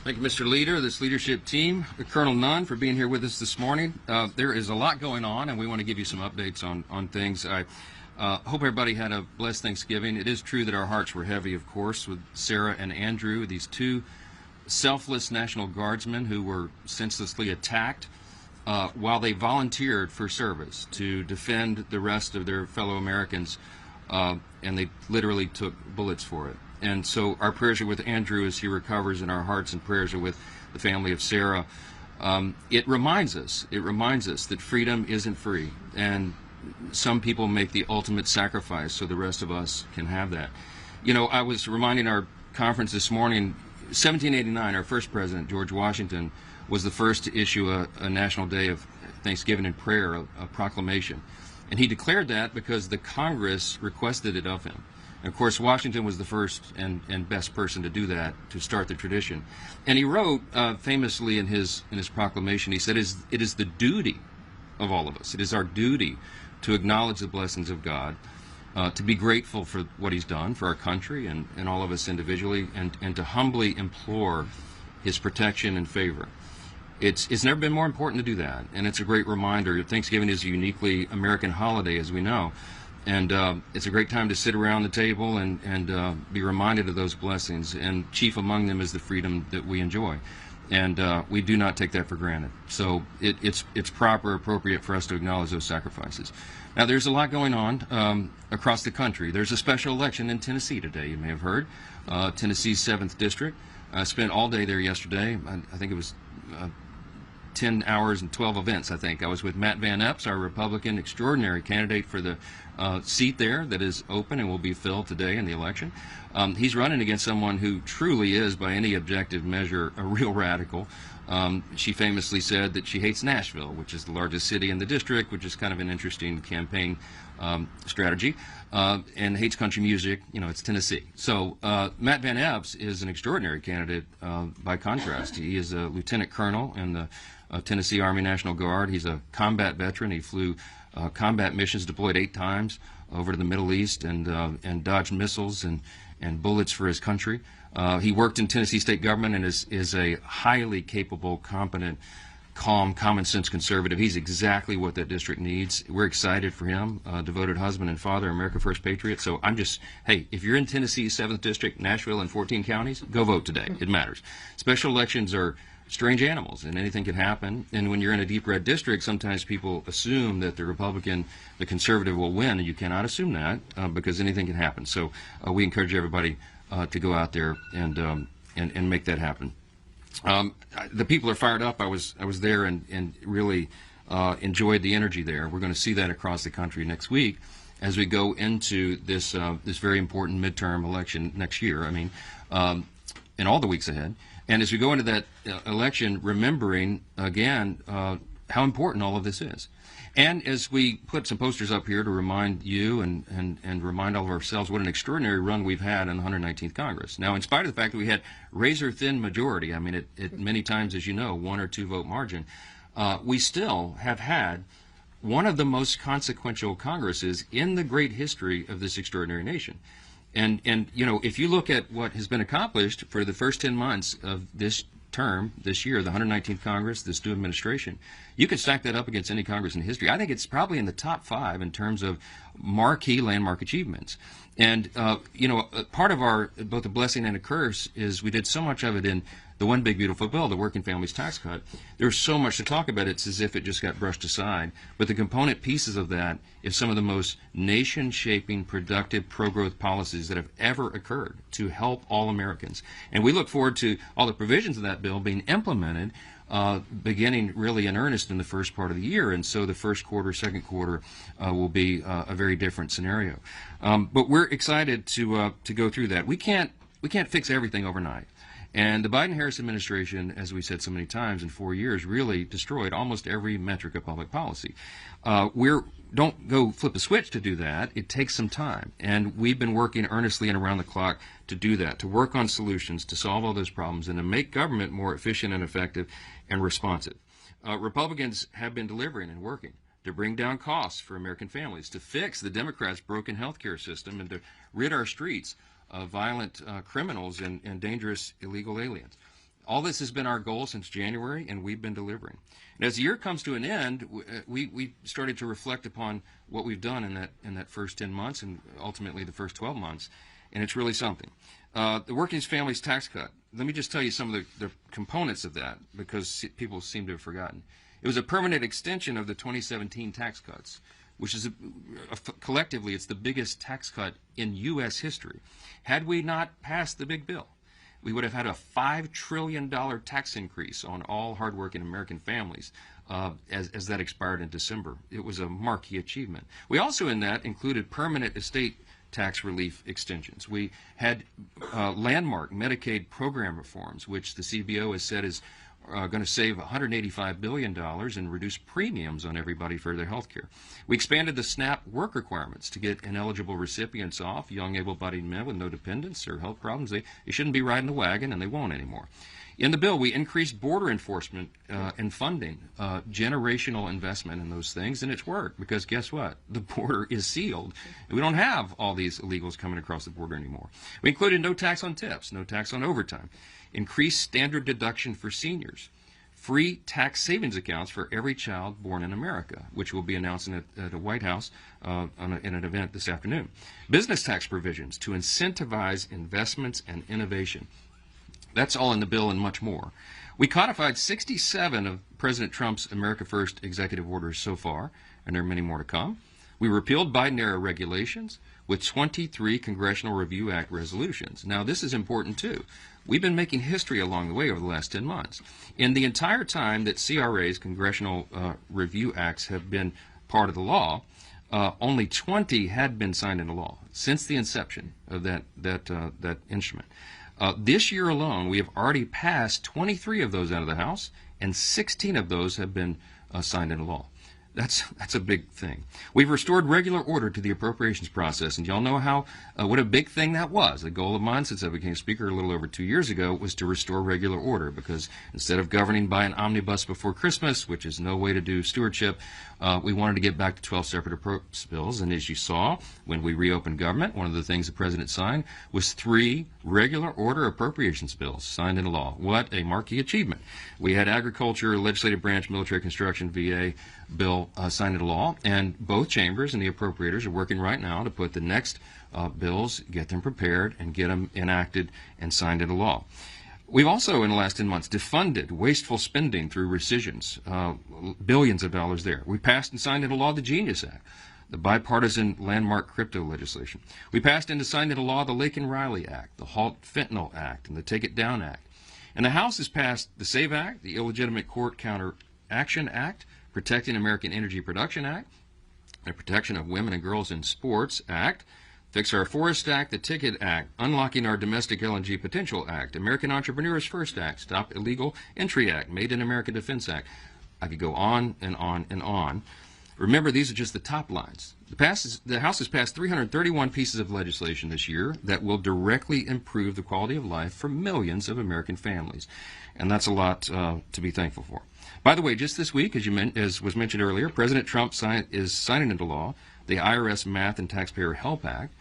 Thank you, Mr. Leader, this leadership team, Colonel Nunn, for being here with us this morning. There is a lot going on, and we want to give you some updates on things. I hope everybody had a blessed Thanksgiving. It is true that our hearts were heavy, of course, with Sarah and Andrew, these two selfless National Guardsmen who were senselessly attacked while they volunteered for service to defend the rest of their fellow Americans, and they literally took bullets for it. And so our prayers are with Andrew as he recovers, and our hearts and prayers are with the family of Sarah. It reminds us that freedom isn't free, and some people make the ultimate sacrifice so the rest of us can have that. You know, I was reminding our conference this morning, 1789, our first president, George Washington, was the first to issue a national day of Thanksgiving and prayer, a proclamation. And he declared that because the Congress requested it of him. And of course, Washington was the first and best person to do that, to start the tradition. And he wrote famously in his proclamation, he said, it is the duty of all of us. It is our duty to acknowledge the blessings of God, to be grateful for what he's done for our country and all of us individually, and to humbly implore his protection and favor. It's never been more important to do that, and it's a great reminder. Thanksgiving is a uniquely American holiday, as we know. And it's a great time to sit around the table and be reminded of those blessings. And chief among them is the freedom that we enjoy. And we do not take that for granted. So it's proper, appropriate for us to acknowledge those sacrifices. Now, there's a lot going on across the country. There's a special election in Tennessee today, you may have heard. Tennessee's 7th District. I spent all day there yesterday. I think it was 10 hours and 12 events, I think. I was with Matt Van Epps, our Republican extraordinary candidate for the seat there that is open and will be filled today in the election. He's running against someone who truly is, by any objective measure, a real radical. She famously said that she hates Nashville, which is the largest city in the district, which is kind of an interesting campaign strategy, and hates country music. You know, it's Tennessee. So Matt Van Epps is an extraordinary candidate by contrast. He is a lieutenant colonel in the Tennessee Army National Guard. He's a combat veteran. He flew combat missions, deployed 8 times over to the Middle East, and dodged missiles and bullets for his country. He worked in Tennessee state government and is a highly capable, competent, calm, common-sense conservative. He's exactly what that district needs. We're excited for him, devoted husband and father, America First patriot. So I'm just, hey, if you're in Tennessee's 7th District, Nashville, and 14 counties, go vote today. It matters. Special elections are strange animals, and anything can happen. And when you're in a deep red district, sometimes people assume that the Republican, the conservative, will win, and you cannot assume that because anything can happen. So we encourage everybody to go out there and make that happen. The people are fired up. I was there and really enjoyed the energy there. We're going to see that across the country next week as we go into this very important midterm election next year. I mean, in all the weeks ahead. And as we go into that election, remembering, again, how important all of this is. And as we put some posters up here to remind you and remind all of ourselves what an extraordinary run we've had in the 119th Congress. Now, in spite of the fact that we had razor-thin majority, I mean, it many times, as you know, 1 or 2 vote margin, we still have had one of the most consequential Congresses in the great history of this extraordinary nation. And you know, if you look at what has been accomplished for the first 10 months of this term, this year, the 119th Congress, this new administration, you could stack that up against any Congress in history. I think it's probably in the top 5 in terms of marquee landmark achievements. And, you know, part of our, both a blessing and a curse is we did so much of it in the One Big Beautiful Bill, the Working Families Tax Cut. There's so much to talk about. It's as if it just got brushed aside. But the component pieces of that is some of the most nation-shaping, productive, pro-growth policies that have ever occurred to help all Americans. And we look forward to all the provisions of that bill being implemented beginning really in earnest in the first part of the year. And so the first quarter, second quarter will be a very different scenario. But we're excited to go through that. We can't fix everything overnight. And the Biden-Harris administration, as we said so many times, in 4 years really destroyed almost every metric of public policy. Don't go flip a switch to do that. It takes some time. And we've been working earnestly and around the clock to do that, to work on solutions, to solve all those problems, and to make government more efficient and effective and responsive. Republicans have been delivering and working to bring down costs for American families, to fix the Democrats' broken health care system, and to rid our streets of violent criminals and dangerous illegal aliens. All this has been our goal since January, and we've been delivering. And as the year comes to an end, we started to reflect upon what we've done in that first 10 months and ultimately the first 12 months, and it's really something. The Working Families Tax Cut. Let me just tell you some of the components of that, because people seem to have forgotten. It was a permanent extension of the 2017 tax cuts, which is collectively it's the biggest tax cut in U.S. history. Had we not passed the big bill, we would have had a $5 trillion tax increase on all hardworking American families as that expired in December. It was a marquee achievement. We also in that included permanent estate tax relief extensions. We had landmark Medicaid program reforms, which the CBO has said is going to save $185 billion and reduce premiums on everybody for their health care. We expanded the SNAP work requirements to get ineligible recipients off, young able-bodied men with no dependents or health problems. They shouldn't be riding the wagon, and they won't anymore. In the bill, we increased border enforcement and funding, generational investment in those things, and it's worked because guess what? The border is sealed. And we don't have all these illegals coming across the border anymore. We included no tax on tips, no tax on overtime, increased standard deduction for seniors, free tax savings accounts for every child born in America, which will be announced at the White House in an event this afternoon, business tax provisions to incentivize investments and innovation. That's all in the bill and much more. We codified 67 of President Trump's America First executive orders so far, and there are many more to come. We repealed Biden-era regulations with 23 Congressional Review Act resolutions. Now, this is important, too. We've been making history along the way over the last 10 months. In the entire time that CRAs, Congressional Review Acts, have been part of the law, only 20 had been signed into law since the inception of that instrument. This year alone, we have already passed 23 of those out of the House, and 16 of those have been signed into law. That's a big thing. We've restored regular order to the appropriations process, and y'all know what a big thing that was. The goal of mine since I became Speaker a little over 2 years ago was to restore regular order, because instead of governing by an omnibus before Christmas, which is no way to do stewardship, we wanted to get back to 12 separate appropriations bills. And as you saw, when we reopened government, one of the things the President signed was 3 regular order appropriations bills signed into law. What a marquee achievement. We had agriculture, legislative branch, military construction, VA bill signed into law, and both chambers and the appropriators are working right now to put the next bills, get them prepared, and get them enacted and signed into law. We've also, in the last 10 months, defunded wasteful spending through rescissions, billions of dollars there. We passed and signed into law the Genius Act, the bipartisan landmark crypto legislation. We passed and signed into law the Laken-Riley Act, the Halt Fentanyl Act, and the Take It Down Act. And the House has passed the SAVE Act, the Illegitimate Court Counter Action Act, Protecting American Energy Production Act, the Protection of Women and Girls in Sports Act, Fix Our Forest Act, the Ticket Act, Unlocking Our Domestic LNG Potential Act, American Entrepreneurs First Act, Stop Illegal Entry Act, Made in America Defense Act. I could go on and on and on. Remember, these are just the top lines. The House has passed 331 pieces of legislation this year that will directly improve the quality of life for millions of American families. And that's a lot to be thankful for. By the way, just this week, as was mentioned earlier, President Trump is signing into law the IRS Math and Taxpayer Help Act.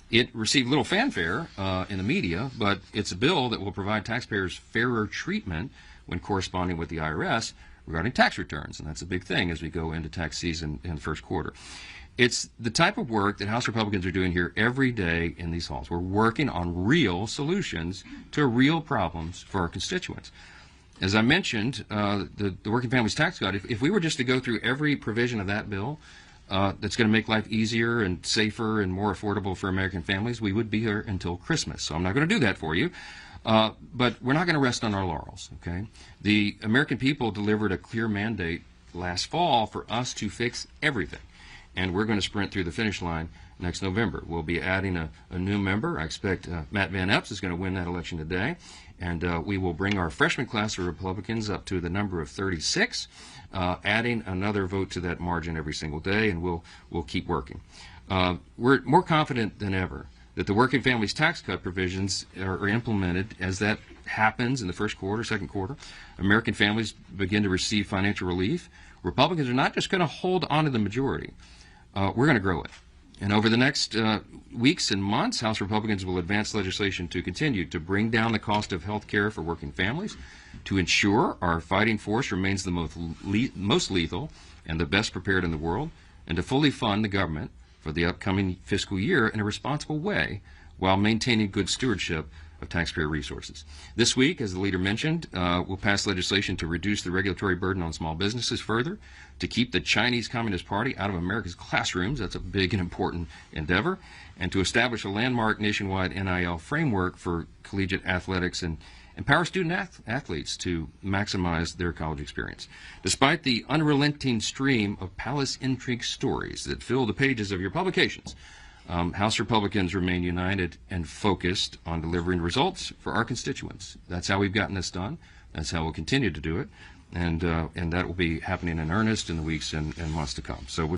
It received little fanfare in the media, but it's a bill that will provide taxpayers fairer treatment when corresponding with the IRS regarding tax returns, and that's a big thing as we go into tax season in the first quarter. It's the type of work that House Republicans are doing here every day in these halls. We're working on real solutions to real problems for our constituents. As I mentioned, the Working Families Tax Cut, if we were just to go through every provision of that bill that's going to make life easier and safer and more affordable for American families, we would be here until Christmas. So I'm not going to do that for you. But we're not going to rest on our laurels, okay? The American people delivered a clear mandate last fall for us to fix everything. And we're going to sprint through the finish line next November. We'll be adding a new member. I expect Matt Van Epps is going to win that election today. And we will bring our freshman class of Republicans up to the number of 36, adding another vote to that margin every single day, and we'll keep working. We're more confident than ever that the Working Families Tax Cut provisions are implemented. As that happens in the first quarter, second quarter, American families begin to receive financial relief. Republicans are not just going to hold on to the majority. We're going to grow it. And over the next weeks and months, House Republicans will advance legislation to continue to bring down the cost of health care for working families, to ensure our fighting force remains the most lethal and the best prepared in the world, and to fully fund the government for the upcoming fiscal year in a responsible way while maintaining good stewardship of taxpayer resources. This week, as the leader mentioned, we'll pass legislation to reduce the regulatory burden on small businesses further, to keep the Chinese Communist Party out of America's classrooms. That's a big and important endeavor, and to establish a landmark nationwide NIL framework for collegiate athletics and empower student athletes to maximize their college experience. Despite the unrelenting stream of palace intrigue stories that fill the pages of your publications, House Republicans remain united and focused on delivering results for our constituents. That's how we've gotten this done. That's how we'll continue to do it. And that will be happening in earnest in the weeks and months to come. So